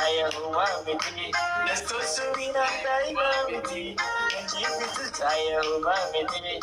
saya rumah meti, esto subina dari meti, itu saya rumah meti.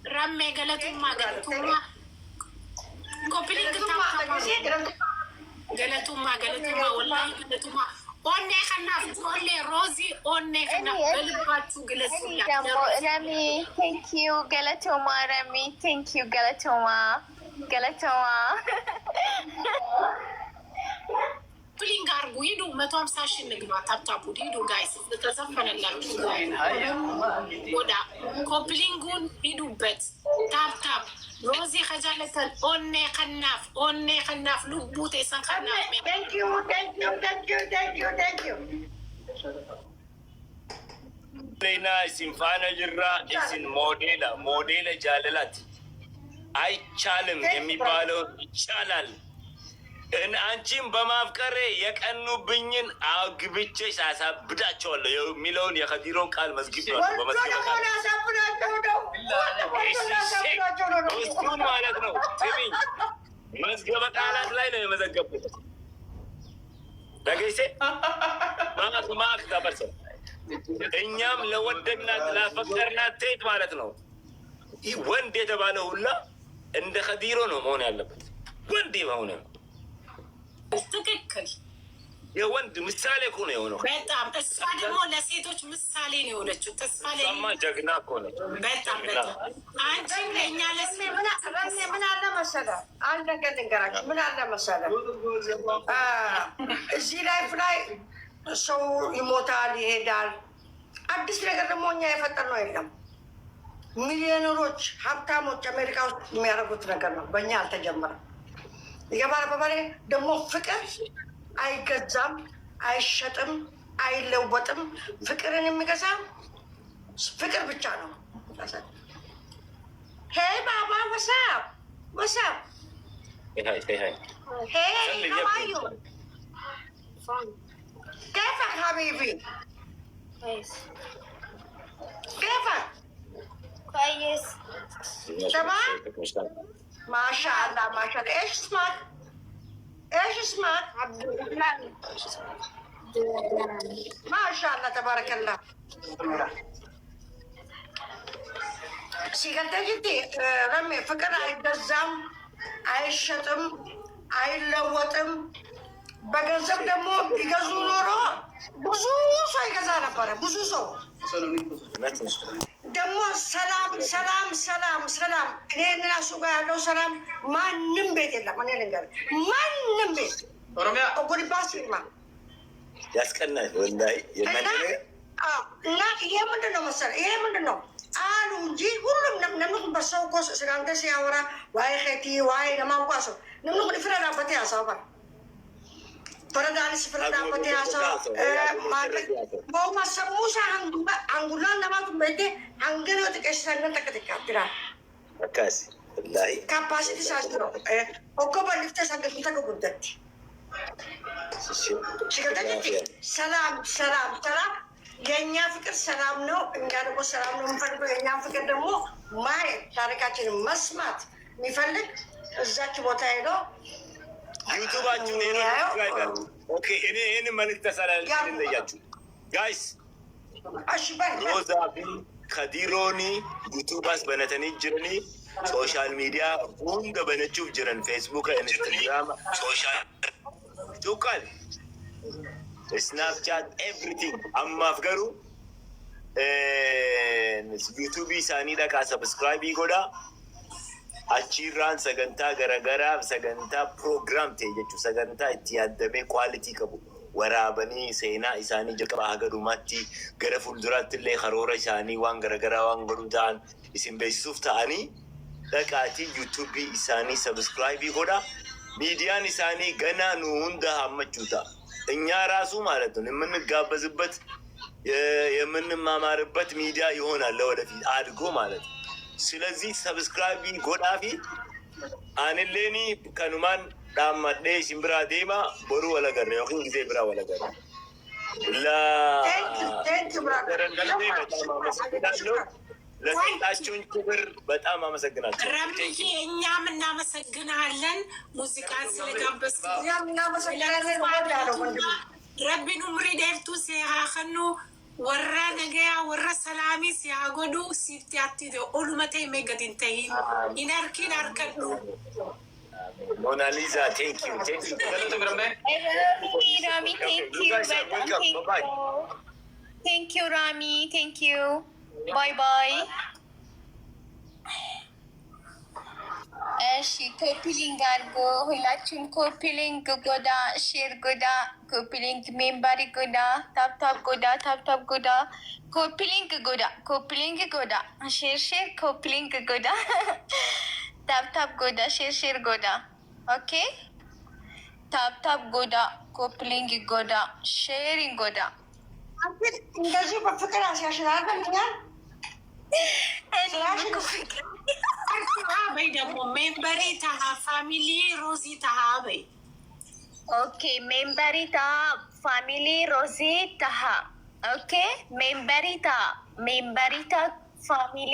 Ramme galatuma wallahi galatuma onne khanaf onne rozi onne khanaf galbatu galatuma Rami thank you galatuma Rami thank you galatuma ፕሊንግ አርጉ ሂዱ 150 ሺህ ንግባ ታብታቡ ሂዱ ጋይስ ተዘፈነላችሁ ወዳ ኮፕሊንጉን ሂዱበት ታብታብ ሮዚ ከጃለተን ኦኔ ከናፍ ልቡቴ ሰንከናፍ thank you ሌና ሲንፋነ ጅራ እዚን ሞዴለ ጃለላት አይቻልም የሚባለው ይቻላል። አንቺን በማፍቀሬ የቀኑብኝን አግብቼሽ አሳብዳቸዋለሁ የሚለውን የኸዲሮን ቃል መዝግቤዋለሁ። እሱን ማለት ነው። ስሚኝ፣ መዝገበ ቃላት ላይ ነው የመዘገብኩት። ደገይሴ ማክ ተበርሰ እኛም ለወደድናት ላፈቀርናት ሴት ማለት ነው ወንድ የተባለ ሁላ እንደ ኸዲሮ ነው መሆን ያለበት። ወንድ መሆን ነው ትክክል። የወንድ ምሳሌ እኮ ነው የሆነው። በጣም እሷ ደግሞ ለሴቶች ምሳሌ ነው የሆነችው። ተስፋ ላይ ጀግና እኮ ነች። በጣም አንቺ ለእኛ ምን አለ መሰለህ፣ አንድ ነገር ልንገራችሁ። ምን አለ መሰለህ፣ እዚህ ላይፍ ላይ ሰው ይሞታል፣ ይሄዳል። አዲስ ነገር ደግሞ እኛ የፈጠርነው የለም። ሚሊዮነሮች፣ ሀብታሞች አሜሪካ ውስጥ የሚያደርጉት ነገር ነው። በእኛ አልተጀመረም። ይገባል። በበሬ ደግሞ ፍቅር አይገዛም፣ አይሸጥም፣ አይለወጥም። ፍቅርን የሚገዛ ፍቅር ብቻ ነው። ሄይ ባባ ወሳብ ሄይ ሀዋዩ كيفك حبيبي؟ كيفك؟ كويس تمام؟ ما شاء الله ما شاء الله. ايش اسمك؟ ايش اسمك؟ عبد الرحمن ما شاء الله تبارك الله. ሲገልጠ ጅቲ ረሜ ፍቅር አይገዛም፣ አይሸጥም፣ አይለወጥም። በገንዘብ ደግሞ ቢገዙ ኖሮ ብዙ ሰው ይገዛ ነበረ። ብዙ ሰው ደግሞ ሰላም ሰላም ሰላም ሰላም። እኔ እራሱ ጋር ያለው ሰላም ማንም ቤት የለም። እኔ ልንገርህ ማንም ቤት ጉሪባስ ማ ያስቀናል ወላሂ። እና ይሄ ምንድን ነው መሰለህ፣ ይሄ ምንድን ነው አሉ እንጂ ሁሉም ነምን በሰው እኮ ስጋንተ ሲያወራ ዋይ ኸቲ ዋይ ለማንቋሰው ነምን ፍረዳበት ያሳባል። Paradaanis fira dhaabbatee haasa'u. Booma sammuusaa hangulaan namaa dubbate hangana yoo xiqqeessisan nan takka xiqqaatti jira. Akkas. Wallaahi. Kaappaasitii isaas jiru. Okkoo bal'iftee sagal takka guddatti. Sigatatti ሰላም ሰላም ሰላም የእኛ ፍቅር ሰላም ነው። እኛ ደግሞ ሰላም ነው የምንፈልገው። የእኛም ፍቅር ደግሞ ማየት ታሪካችንን መስማት የሚፈልግ እዛች ቦታ ሄዶ ዩቱባችሁን ኦኬ። እኔ ይህን መልዕክት ተሰላለያችሁ ጋይስ ሮዛ ፊ ከዲሮኒ ዩቱባስ በነተኒ ጅረኒ ሶሻል ሚዲያ ሁንደ በነቹፍ ጅረን ፌስቡክ ኢንስታግራም ሶሻል ቱቃል ስናፕቻት ኤቭሪቲንግ አማፍ ገሩ ዩቱብ ሳኒ ደቃ ሰብስክራይብ ጎዳ አቺራን ሰገንታ ገረገራ ሰገንታ ፕሮግራም ተየቹ ሰገንታ ኢትያደበ ኳሊቲ ከቡ ወራበኒ ሴና ኢሳኒ ጀቀባ ሀገዱማቲ ገረፉል ዱራት ላይ ኸሮረ ሳኒ ዋን ገረገራ ዋን ገሩዳን ኢሲን በሱፍ ታኒ ደቃቲ ዩቱብ ኢሳኒ ሰብስክራይብ ጎዳ ሚዲያን ኢሳኒ ገና ነው እንደ አመቹታ እኛ ራሱ ማለት ነው የምንጋበዝበት የምንማማርበት ሚዲያ ይሆናል ለወደፊት አድጎ ማለት ነው። ስለዚህ ሰብስክራይብ ጎዳፊ አንሌኒ ከኑማን ዳማዴ ሽምብራ ዴማ ቦሩ ወለገረ ይሁን ጊዜ ብራ ወለገረ ለሰጣችሁኝ ክብር በጣም አመሰግናለሁ። ረምዬ እኛም እናመሰግናለን። ሙዚቃን ስለጋበዝክ ረቢን ኡምሪ ደፍቱ ሲያኸኑ ወራ ነገያ ወራ ሰላሚ ሲያጎዱ ሲፍቲያቲ ኦሉመቴ ሜገድንተይ ኢነርኪን አርከዱ ሞናሊዛ ቴንክ ዩ ራሚ ቴንክ ዩ ራሚ ቴንክ ዩ ባይ ባይ። እሺ ኮፒሊንግ አድርጎ ሁላችሁም ኮፒሊንግ ጎዳ፣ ሼር ጎዳ፣ ኮፒሊንግ ሜምበሪ ጎዳ፣ ታፕታፕ ጎዳ፣ ታፕታፕ ጎዳ፣ ኮፒሊንግ ጎዳ፣ ኮፒሊንግ ጎዳ፣ ሼር ሼር፣ ኮፒሊንግ ጎዳ፣ ታፕታፕ ጎዳ፣ ሼር ሼር ጎዳ። ኦኬ ታፕታፕ ጎዳ፣ ኮፒሊንግ ጎዳ፣ ሼሪንግ ጎዳ። እንደዚህ በፍቅር ያስያሽናል ምኛል በይ ደግሞ ሜምበሪ ታሃ ፋሚሊ ሮዚ ታሃ በይ። ኦኬ ሜምበሪ ታሃ ፋሚሊ ሮዚ ታሃ። ኦኬ ሜምበሪ ታሃ ፋሚሊ